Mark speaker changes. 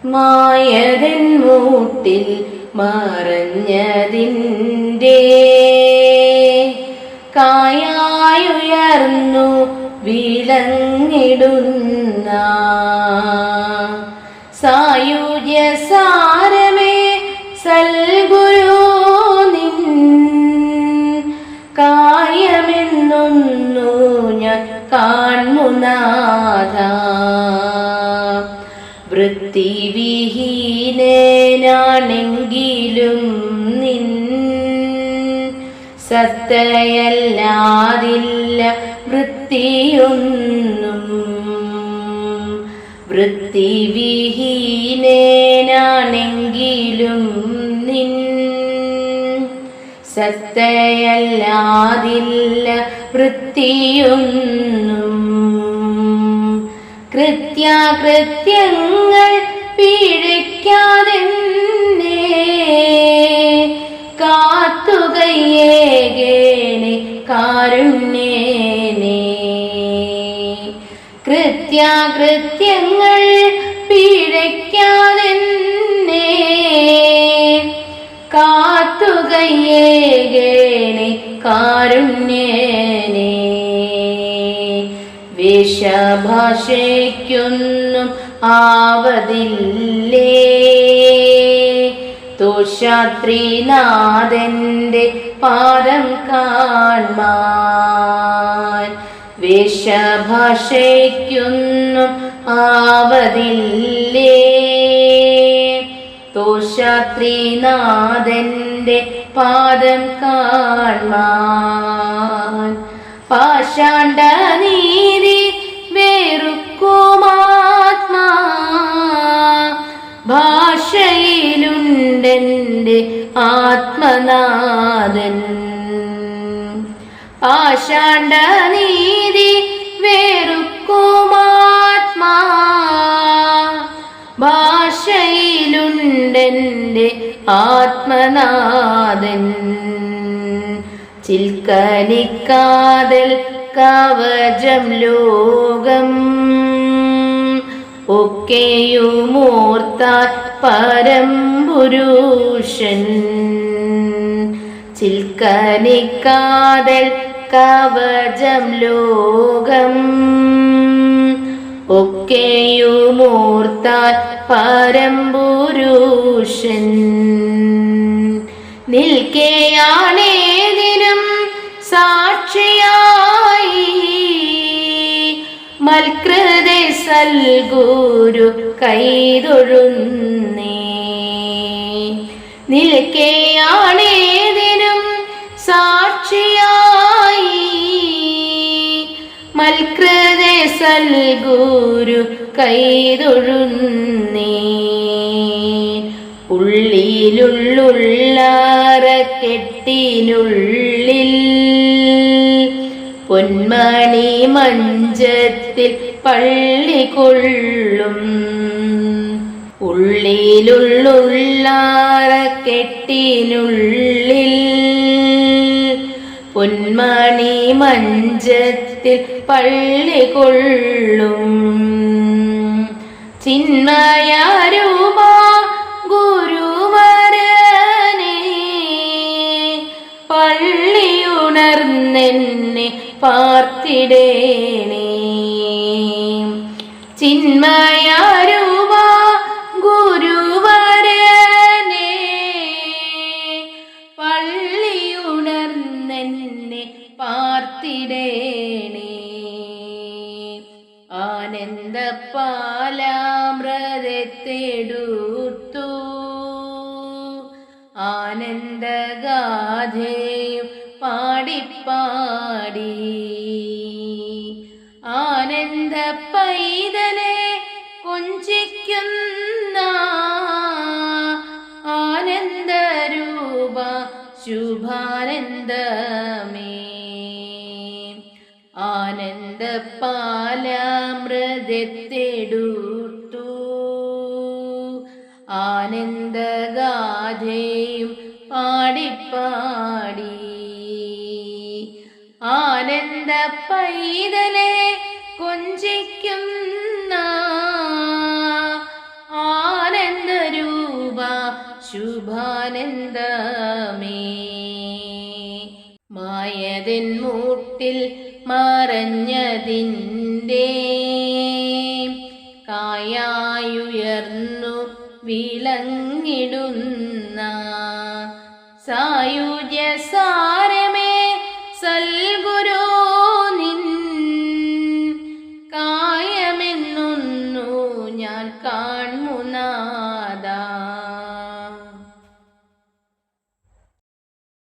Speaker 1: മായതൻ മൂട്ടിൽ മറഞ്ഞതിൻ്റെ കായായുയർന്നു വിളങ്ങിടുന്ന സായുജ്യ സാരമേ സൽഗുരു നിൻ കാര്യമെന്നൊന്നു ഞാൻ കാൺമുനാഥ. വൃത്തിവിഹീനനാണെങ്കിലും നിൻ സത്തയല്ലാതില്ല വൃത്തിയൊന്നും. വൃത്തിവിഹീനനാണെങ്കിലും നിൻ സത്തയല്ലാതില്ല വൃത്തിയൊന്നും. കൃത്യാകൃത്യങ്ങൾ പിഴയ്ക്കാതെന്നെ കാത്തുകയ്യേകേണേ കാരുണ്യേനേ. കൃത്യാകൃത്യങ്ങൾ പിഴയ്ക്കാതെന്നെ കാത്തുകയ്യേകേണേ കാരുണ്യേനേ. വേഷഭാഷയ്ക്കൊന്നും ആവതില്ലേ തോഷാത്രിനാഥന്റെ പാദം കാൺമാൻ. വേഷഭാഷയ്ക്കൊന്നും ആവതില്ലേ തോഷാത്രിനാഥന്റെ പാദം കാൺമാൻ. പാഷാണ്ഡ നീതി വെറുക്കുമാത്മാ ഭാഷയിലുണ്ടെന്റെ ആത്മനാഥൻ. പാഷാണ്ഡ നീതി വെറുക്കുമാത്മാ ഭാഷയിലുണ്ടെന്റെ ആത്മനാഥൻ. ചിൽക്കനിക്കാതൽ കവചം ലോകം ഒക്കെയുമോർത്താൽ പരംപുരുഷൻ. ചിൽക്കനിക്കാതൽ കവചം ലോകം ഒക്കെയുമോർത്താൽ പരംപുരുഷൻ. നിൽക്കെയാണേതിനും സാക്ഷിയായി മൽകൃതേ സൽഗുരു കൈതൊഴുന്നേ. നിൽക്കെയാണേതിനും സാക്ഷിയായി മൽകൃതേ സൽഗുരു കൈതൊഴുന്നേ. ഉള്ളിലുള്ളുള്ളറക്കെട്ടിനുള്ളിൽ പൊന്മണി മഞ്ചത്തിൽ പള്ളികൊള്ളും. ഉള്ളിലുള്ളുള്ളറക്കെട്ടിനുള്ളിൽ പൊന്മണി മഞ്ചത്തിൽ പള്ളികൊള്ളും. ചിന്മയരൂപാ ഗുരുവരനെ പള്ളിയുണർന്നെന്നെ പാർത്തിടേണേ. ചിന്മയരൂപാ ഗുരുവരനെ പള്ളിയുണർന്നെന്നെ പാർത്തിടേണേ. ആനന്ദപാലാമൃതത്തെടുത്തു ആനന്ദഗാഥയും പാടിപ്പാടി. ആനന്ദ പൈതലെ കൊഞ്ചിക്കുന്ന ആനന്ദരൂപ ശുഭാനന്ദമേ. ആനന്ദപാലാമൃതത്തെടുത്തു ആനന്ദഗാഥയും പാടിപ്പാടി. ആനന്ദ പൈതലെ കൊഞ്ചിക്കുന്ന ആന ശുഭാനന്ദമേ. മായതിൻ മൂട്ടിൽ മറഞ്ഞതിൻ്റെ കായായുയർന്നു വിളങ്ങിടുന്ന സായുജ്യ